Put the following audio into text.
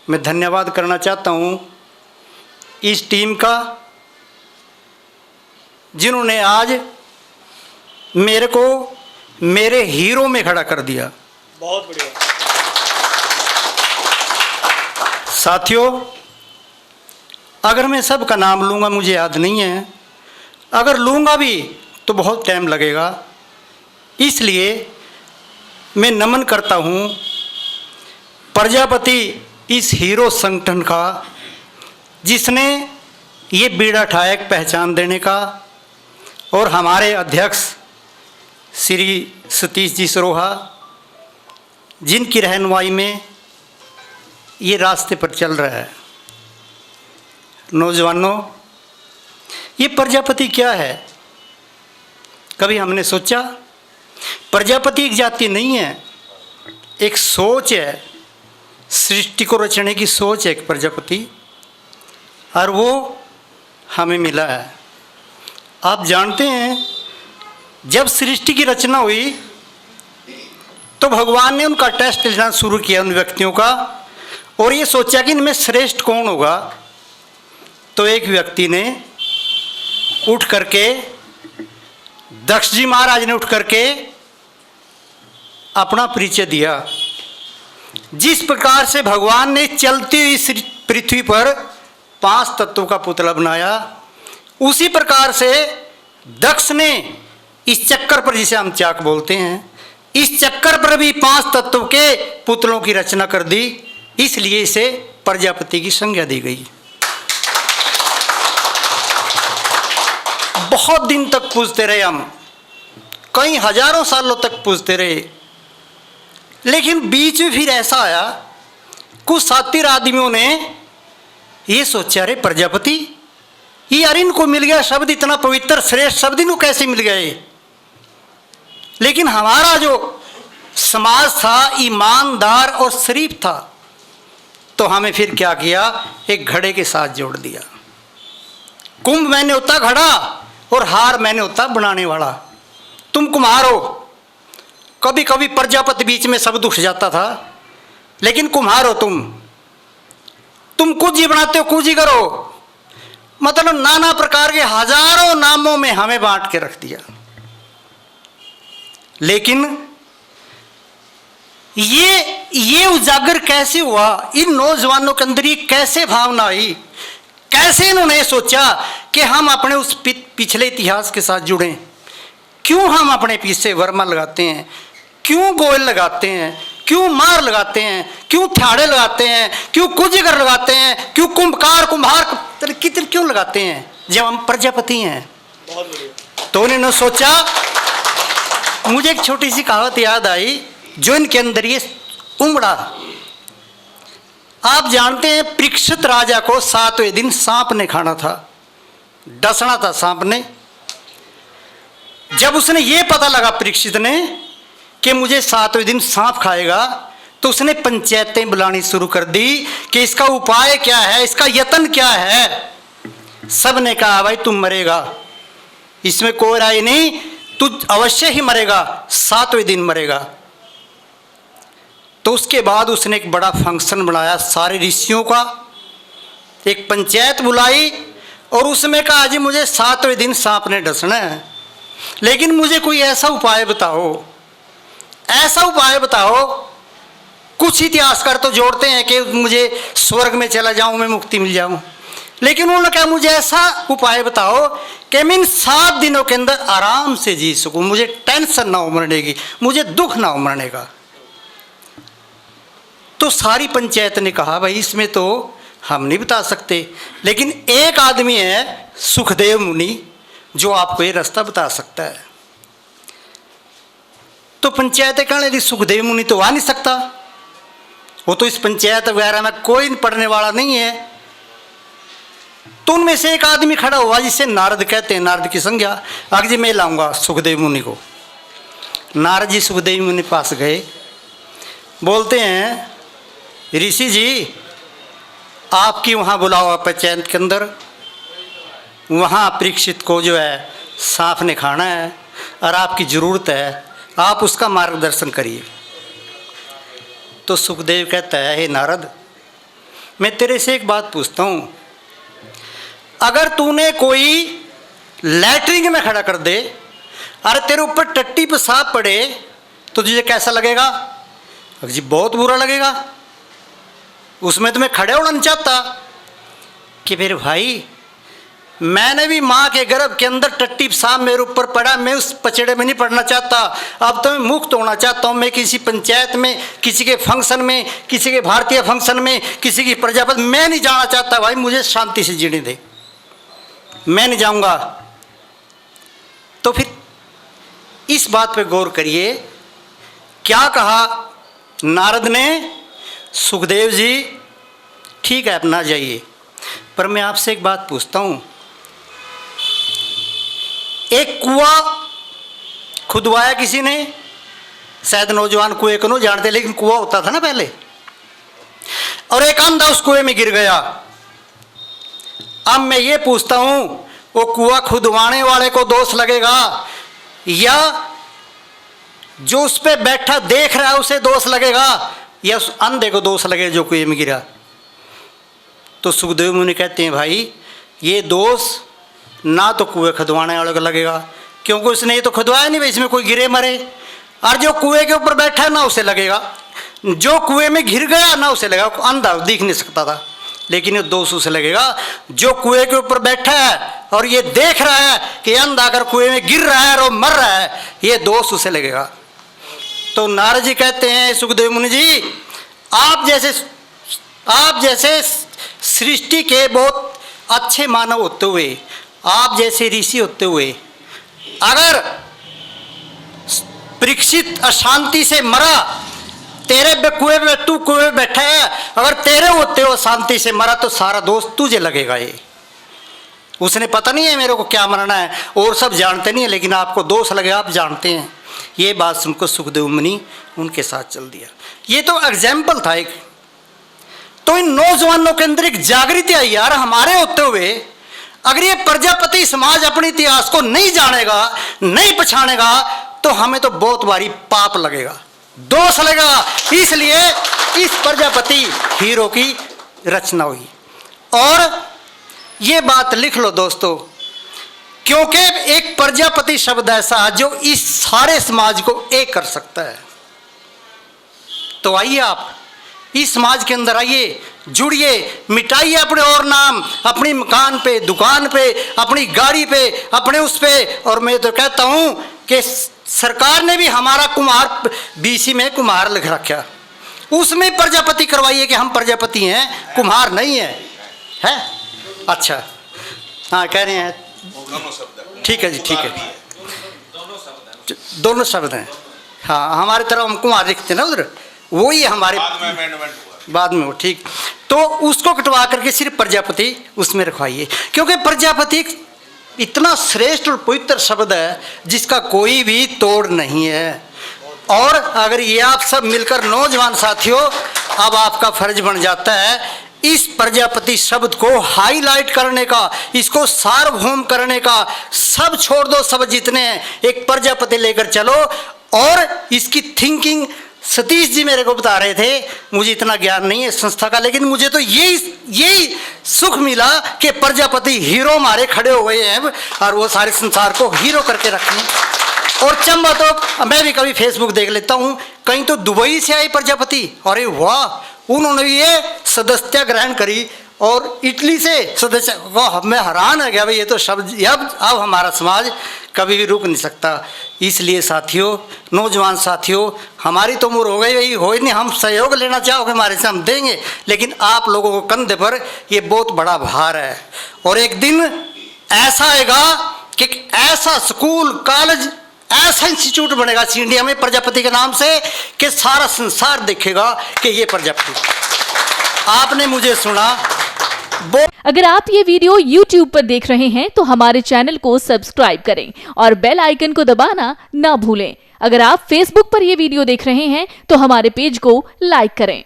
मैं धन्यवाद करना चाहता हूँ इस टीम का, जिन्होंने आज मेरे को मेरे हीरो में खड़ा कर दिया। बहुत बढ़िया। साथियों, अगर मैं सबका नाम लूँगा मुझे याद नहीं है, अगर लूँगा भी तो बहुत टाइम लगेगा, इसलिए मैं नमन करता हूँ प्रजापति इस हीरो संगठन का, जिसने ये बीड़ा उठाया पहचान देने का, और हमारे अध्यक्ष श्री सतीश जी सरोहा, जिनकी रहनुमाई में ये रास्ते पर चल रहा है। नौजवानों, ये प्रजापति क्या है? कभी हमने सोचा? प्रजापति एक जाति नहीं है, एक सोच है, सृष्टि को रचने की सोच है एक प्रजापति, और वो हमें मिला है। आप जानते हैं, जब सृष्टि की रचना हुई तो भगवान ने उनका टेस्ट लेना शुरू किया उन व्यक्तियों का, और ये सोचा कि इनमें श्रेष्ठ कौन होगा। तो एक व्यक्ति ने उठ करके, दक्ष जी महाराज ने उठ करके अपना परिचय दिया। जिस प्रकार से भगवान ने चलती हुई इस पृथ्वी पर 5 तत्वों का पुतला बनाया, उसी प्रकार से दक्ष ने इस चक्कर पर, जिसे हम चाक बोलते हैं, इस चक्कर पर भी 5 तत्वों के पुतलों की रचना कर दी। इसलिए इसे प्रजापति की संज्ञा दी गई। बहुत दिन तक पूजते रहे हम, कई हजारों सालों तक पूजते रहे, लेकिन बीच में फिर ऐसा आया, कुछ शातिर आदमियों ने ये सोचा, अरे प्रजापति, ये यार इनको मिल गया शब्द, इतना पवित्र श्रेष्ठ शब्द इनको कैसे मिल गए? लेकिन हमारा जो समाज था ईमानदार और शरीफ था, तो हमें फिर क्या किया, एक घड़े के साथ जोड़ दिया। कुंभ मैंने होता घड़ा और हार मैंने होता बनाने वाला। तुम कुम्हार हो। कभी कभी प्रजापति बीच में शब्द उठ जाता था, लेकिन कुम्हार हो तुम कुछ ही बनाते हो, कुछ ही करो, मतलब नाना प्रकार के हजारों नामों में हमें बांट के रख दिया। लेकिन ये उजागर कैसे हुआ? इन नौजवानों के अंदर ये कैसे भावना आई? कैसे इन्होंने सोचा कि हम अपने उस पिछले इतिहास के साथ जुड़ें? क्यों हम अपने पीछे वर्मा लगाते हैं? क्यों गोयल लगाते हैं? क्यों मार लगाते हैं? क्यों थाड़े लगाते हैं? क्यों कुजिगर लगाते हैं? क्यों कुंभार कितने क्यों लगाते हैं, जब हम प्रजापति हैं? तो उन्होंने सोचा, मुझे एक छोटी सी कहावत याद आई जो इनके अंदर ये उमड़ा। आप जानते हैं, परीक्षित राजा को 7वें दिन सांप ने खाना था, डसना था सांप ने। जब उसने ये पता लगा परीक्षित ने कि मुझे 7वें दिन सांप खाएगा, तो उसने पंचायतें बुलानी शुरू कर दी कि इसका उपाय क्या है, इसका यत्न क्या है। सब ने कहा, भाई तुम मरेगा, इसमें कोई राय नहीं, तू अवश्य ही मरेगा, 7वें दिन मरेगा। तो उसके बाद उसने एक बड़ा फंक्शन बनाया सारे ऋषियों का, एक पंचायत बुलाई और उसमें कहा, जी मुझे 7वें दिन सांप ने डसना है, लेकिन मुझे कोई ऐसा उपाय बताओ, ऐसा उपाय बताओ। कुछ इतिहासकार तो जोड़ते हैं कि मुझे स्वर्ग में चला जाऊं, मैं मुक्ति मिल जाऊं, लेकिन उन्होंने कहा मुझे ऐसा उपाय बताओ कि मैं इन 7 दिनों के अंदर आराम से जी सकूं, मुझे टेंशन ना हो मरने की, मुझे दुख ना हो मरने का। तो सारी पंचायत ने कहा, भाई इसमें तो हम नहीं बता सकते, लेकिन एक आदमी है सुखदेव मुनि जो आपको ये रास्ता बता सकता है। तो पंचायत कहने लगी, सुखदेव मुनि तो आ नहीं सकता, वो तो इस पंचायत वगैरह में कोई पढ़ने वाला नहीं है। तो उनमें से एक आदमी खड़ा हुआ जिसे नारद कहते हैं, नारद की संज्ञा, आगे जी मैं लाऊंगा सुखदेव मुनि को। नारद जी सुखदेव मुनि पास गए, बोलते हैं, ऋषि जी आपकी वहाँ बुलाओ पंचायत के अंदर, वहाँ परीक्षित को जो है सांप ने खाना है और आपकी ज़रूरत है, आप उसका मार्गदर्शन करिए। तो सुखदेव कहता है, हे नारद, मैं तेरे से एक बात पूछता हूं, अगर तूने कोई लैट्रिन में खड़ा कर दे, अरे तेरे ऊपर टट्टी पेशाब पड़े तो तुझे कैसा लगेगा? जी बहुत बुरा लगेगा। उसमें तो मैं खड़े होना नहीं चाहता कि फिर भाई मैंने भी माँ के गर्भ के अंदर टट्टी पेशाब मेरे ऊपर पड़ा, मैं उस पचड़े में नहीं पड़ना चाहता। अब तो मैं मुक्त होना चाहता हूँ। मैं किसी पंचायत में, किसी के फंक्शन में, किसी के भारतीय फंक्शन में, किसी की प्रजापति, मैं नहीं जाना चाहता। भाई मुझे शांति से जीने दे, मैं नहीं जाऊँगा। तो फिर इस बात पे गौर करिए, क्या कहा नारद ने? सुखदेव जी ठीक है अपना जाइए, पर मैं आपसे एक बात पूछता हूँ, एक कुआं खुदवाया किसी ने, शायद नौजवान कुएं को नहीं जानते, लेकिन कुआं होता था ना पहले, और एक अंधा उस कुएं में गिर गया। अब मैं ये पूछता हूं, वो कुआं खुदवाने वाले को दोष लगेगा या जो उस पे बैठा देख रहा है उसे दोष लगेगा, या उस अंधे को दोष लगेगा जो कुएं में गिरा? तो सुखदेव मुनि कहते हैं भाई ये दोष ना तो कुएं खुदवाने वाले को लगेगा, क्योंकि उसने ये तो खुदवाया नहीं भाई इसमें कोई गिरे मरे, और जो कुएं के ऊपर बैठा है ना उसे लगेगा, जो कुएं में घिर गया ना उसे लगेगा। अंधा दिख नहीं सकता था, लेकिन ये दोष उसे लगेगा जो कुएं के ऊपर बैठा है और ये देख रहा है कि अंधा अगर कुएं में गिर रहा है और मर रहा है, ये दोष उसे लगेगा। तो नारद जी कहते हैं सुखदेव मुनि जी, आप जैसे सृष्टि के बहुत अच्छे मानव होते हुए, आप जैसे ऋषि होते हुए, अगर परीक्षित अशांति से मरा, तेरे कुएं में, तू कुएं में बैठा है, अगर तेरे होते हो शांति से मरा तो सारा दोष तुझे लगेगा। ये उसने पता नहीं है मेरे को क्या मरना है, और सब जानते नहीं है, लेकिन आपको दोष लगेगा, आप जानते हैं। ये बात सुनकर सुखदेव मुनि उनके साथ चल दिया। ये तो एग्जाम्पल था एक। तो इन नौजवानों के अंदर एक जागृति आई, यार हमारे होते हुए अगर ये प्रजापति समाज अपने इतिहास को नहीं जानेगा, नहीं पहचानेगा, तो हमें तो बहुत भारी पाप लगेगा, दोष लगेगा। इसलिए इस प्रजापति हीरो की रचना हुई। और ये बात लिख लो दोस्तों, क्योंकि एक प्रजापति शब्द ऐसा जो इस सारे समाज को एक कर सकता है। तो आइए आप इस समाज के अंदर आइए, जुड़िए, मिटाइए अपने और नाम, अपनी मकान पे, दुकान पे, अपनी गाड़ी पे, अपने उस पे। और मैं तो कहता हूं कि सरकार ने भी हमारा कुम्हार बीसी में कुम्हार लिख रखा, उसमें प्रजापति करवाइए कि हम प्रजापति हैं, कुम्हार नहीं है, है? अच्छा हाँ कह रहे हैं, ठीक है जी, ठीक है, दोनों शब्द हैं। हाँ हमारी तरफ हम कुम्हार लिखते हैं ना उधर, वही हमारे बाद में वो, ठीक। तो उसको कटवा करके सिर्फ प्रजापति उसमें रखवाइए, क्योंकि प्रजापति इतना श्रेष्ठ और पवित्र शब्द है जिसका कोई भी तोड़ नहीं है। और अगर ये आप सब मिलकर नौजवान साथियों, अब आपका फर्ज बन जाता है इस प्रजापति शब्द को हाईलाइट करने का, इसको सार्वभौम करने का। सब छोड़ दो, सब जितने हैं, एक प्रजापति लेकर चलो। और इसकी थिंकिंग सतीश जी मेरे को बता रहे थे, मुझे इतना ज्ञान नहीं है संस्था का, लेकिन मुझे तो यही सुख मिला कि प्रजापति हीरो हमारे खड़े हुए हैं और वो सारे संसार को हीरो करके रखें। और चंबा तो मैं भी कभी फेसबुक देख लेता हूँ, कहीं तो दुबई से आई प्रजापति, अरे वाह, उन्होंने ये सदस्यता ग्रहण करी, और इटली से सदस्य, वाह, मैं हैरान हो गया भाई, ये तो शब्द अब हमारा समाज कभी भी रुक नहीं सकता। इसलिए साथियों, नौजवान साथियों, हमारी तो उम्र हो गई हो ही नहीं, हम सहयोग लेना चाहोगे हमारे से हम देंगे, लेकिन आप लोगों को कंधे पर ये बहुत बड़ा भार है। और एक दिन ऐसा आएगा कि ऐसा स्कूल, कॉलेज, ऐसा इंस्टीट्यूट बनेगा इंडिया में प्रजापति के नाम से कि सारा संसार देखेगा कि ये प्रजापति। आपने मुझे सुना। अगर आप ये वीडियो YouTube पर देख रहे हैं तो हमारे चैनल को सब्सक्राइब करें और बेल आइकन को दबाना ना भूलें। अगर आप Facebook पर ये वीडियो देख रहे हैं तो हमारे पेज को लाइक करें।